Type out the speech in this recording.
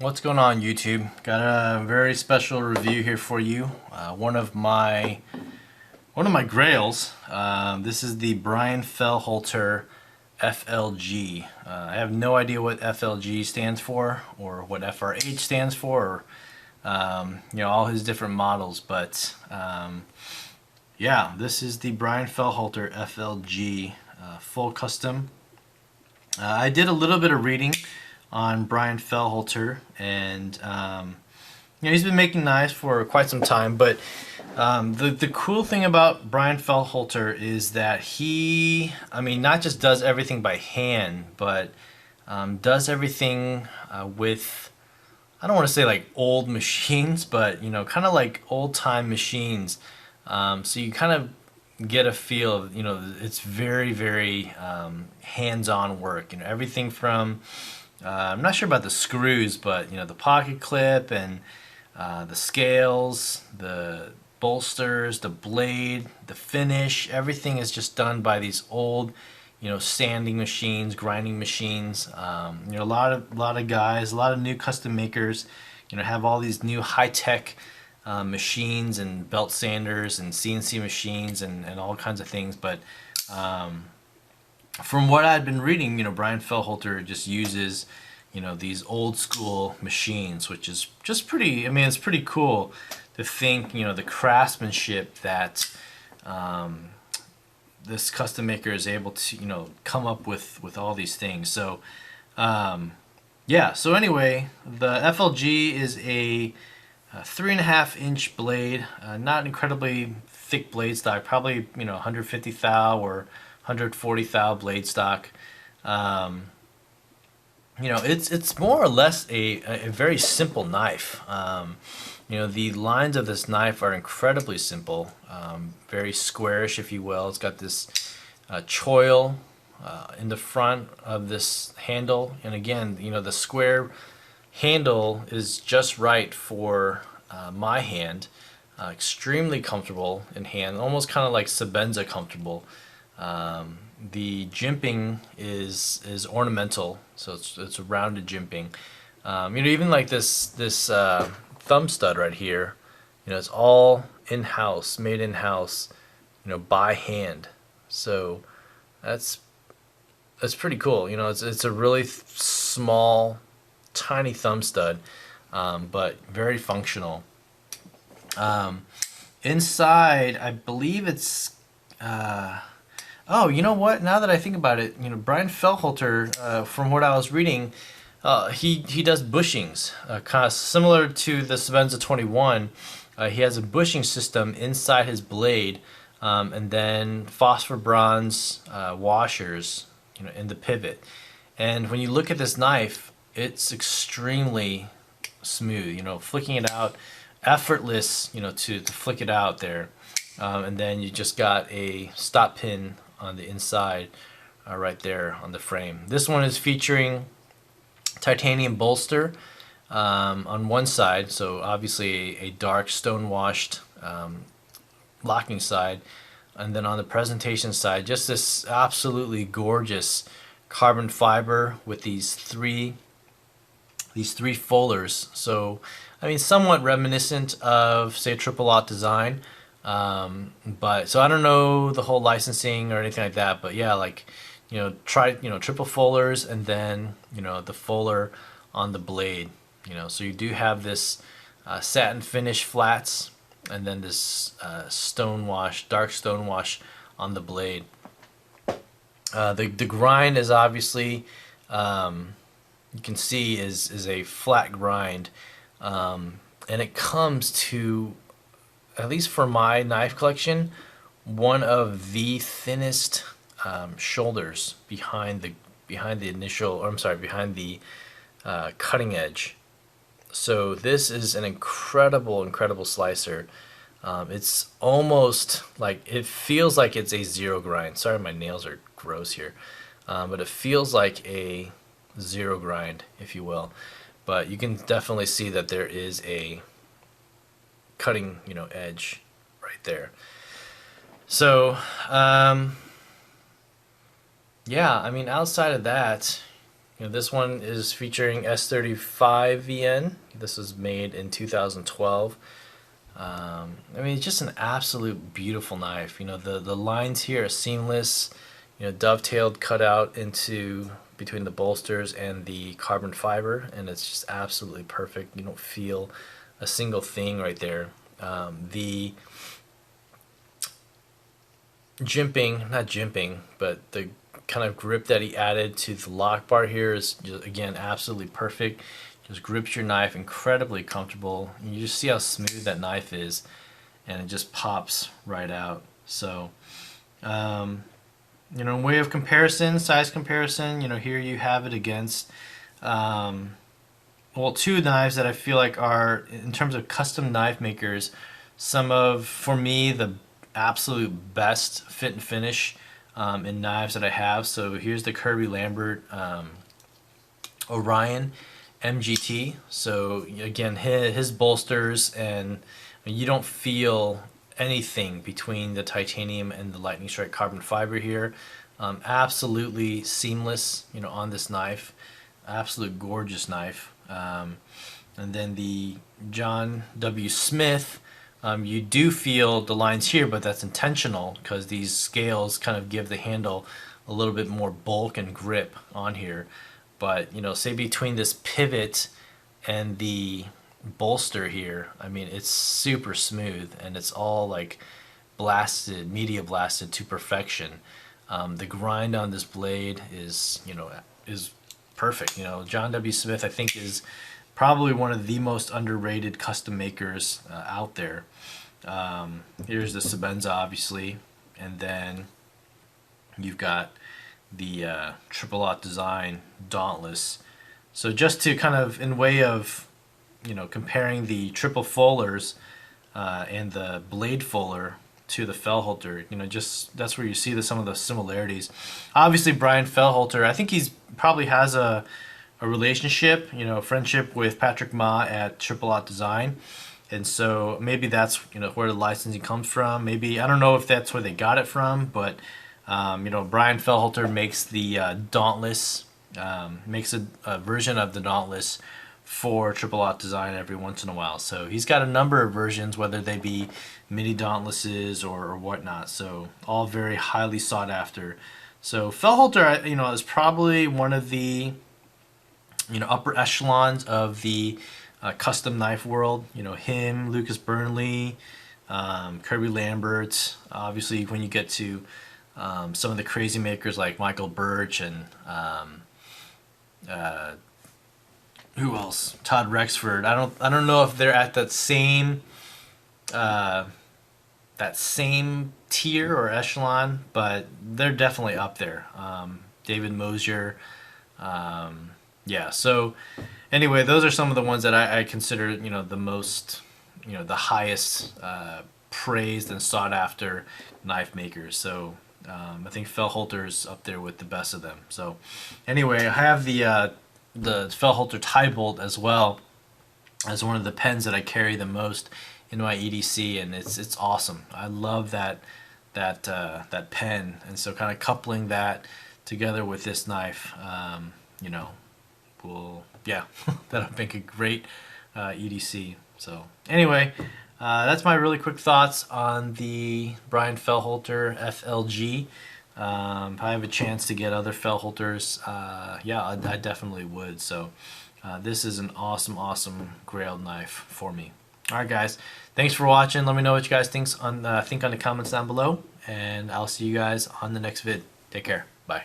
What's going on, YouTube? Got a very special review here for you. One of my grails. This is the Brian Fellhoelter FLG. I have no idea what FLG stands for or what FRH stands for, or all his different models. But yeah, this is the Brian Fellhoelter FLG full custom. I did a little bit of reading on Brian Fellhoelter, and he's been making knives for quite some time. But the cool thing about Brian Fellhoelter is that he, not just does everything by hand, but does everything with, I don't want to say like old machines, but kind of like old time machines. So you kind of get a feel of, it's very, very hands-on work. Everything from I'm not sure about the screws, but the pocket clip and the scales, the bolsters, the blade, the finish, everything is just done by these old, sanding machines, grinding machines. A lot of guys, a lot of new custom makers, have all these new high-tech machines and belt sanders and CNC machines and all kinds of things. But from what I'd been reading, Brian Fellhoelter just uses, these old school machines, which is just pretty, it's pretty cool to think, the craftsmanship that this custom maker is able to, come up with all these things. So, yeah, so anyway, the FLG is a 3.5-inch blade, not incredibly thick blade stock, probably 150 thou or 140 thou blade stock. It's more or less a very simple knife. The lines of this knife are incredibly simple, very squarish, if you will. It's got this choil in the front of this handle, and again, the square handle is just right for my hand. Extremely comfortable in hand, almost kind of like Sebenza comfortable. The jimping is ornamental, so it's a rounded jimping. Even like this thumb stud right here, it's all in-house, made in-house, by hand. So that's pretty cool. It's a really small, tiny thumb stud, but very functional. Inside, I believe it's. Oh, you know what? Now that I think about it, Brian Fellhoelter, from what I was reading, he does bushings, kind of similar to the Sebenza 21. He has a bushing system inside his blade, and then phosphor bronze washers, in the pivot. And when you look at this knife, it's extremely smooth. Flicking it out, effortless. To flick it out there, and then you just got a stop pin on the inside, right there on the frame. This one is featuring titanium bolster on one side, so obviously a dark stone washed locking side, and then on the presentation side, just this absolutely gorgeous carbon fiber with these three fullers. So somewhat reminiscent of, say, a triple aught design. But so I don't know the whole licensing or anything like that, but yeah, try triple fullers, and then the fuller on the blade. So you do have this satin finish flats, and then this dark stone wash on the blade. The grind is obviously, you can see, is a flat grind, and it comes to, at least for my knife collection, one of the thinnest shoulders behind the initial, or I'm sorry, behind the cutting edge. So this is an incredible slicer. It's almost like, it feels like it's a zero grind. Sorry, my nails are gross here, but it feels like a zero grind, if you will. But you can definitely see that there is a cutting edge right there. So yeah, outside of that, This one is featuring S35 VN. This was made in 2012. I mean, it's just an absolute beautiful knife. The lines here are seamless, dovetailed, cut out into between the bolsters and the carbon fiber, and it's just absolutely perfect. You don't feel a single thing right there. The jimping, not jimping, but the kind of grip that he added to the lock bar here is just, again, absolutely perfect. Just grips your knife incredibly comfortable. You just see how smooth that knife is, and it just pops right out. So way of comparison, size comparison, here you have it against two knives that I feel like are, in terms of custom knife makers, some of, for me, the absolute best fit and finish in knives that I have. So here's the Kirby Lambert Orion MGT. So again, his bolsters, and you don't feel anything between the titanium and the lightning strike carbon fiber here. Absolutely seamless, on this knife. Absolute gorgeous knife. And then the John W. Smith, you do feel the lines here, but that's intentional because these scales kind of give the handle a little bit more bulk and grip on here. But say between this pivot and the bolster here, I mean, it's super smooth, and it's all like blasted, media blasted to perfection. The grind on this blade is perfect. John W. Smith, I think, is probably one of the most underrated custom makers out there. Here's the Sebenza, obviously, and then you've got the Triple Lot Design Dauntless. So just to kind of, in way of comparing the triple fullers and the blade fuller to the Fellhoelter, just that's where you see some of the similarities. Obviously, Brian Fellhoelter, I think he's probably has a relationship, friendship with Patrick Ma at Triple Lot Design, and so maybe that's where the licensing comes from. Maybe, I don't know if that's where they got it from, but Brian Fellhoelter makes the Dauntless, makes a version of the Dauntless for Triple Lot Design every once in a while. So he's got a number of versions, whether they be mini Dauntlesses or whatnot. So all very highly sought after. So Fellhoelter, is probably one of the upper echelons of the custom knife world. Him, Lucas Burnley, Kirby Lambert. Obviously, when you get to some of the crazy makers like Michael Birch and who else? Todd Rexford. I don't know if they're at that same tier or echelon, but they're definitely up there. David Mosier. Yeah. So anyway, those are some of the ones that I consider the most the highest praised and sought after knife makers. So I think Fellhoelter's up there with the best of them. So anyway, I have the Fellhoelter tie bolt as well as one of the pens that I carry the most in my EDC, and it's awesome. I love that pen, and so kind of coupling that together with this knife, that'll make a great EDC. So anyway, that's my really quick thoughts on the Brian Fellhoelter FLG. If I have a chance to get other Fellhoelters, I definitely would. So this is an awesome grail knife for me. Alright guys, thanks for watching. Let me know what you guys think on the comments down below, and I'll see you guys on the next vid. Take care. Bye.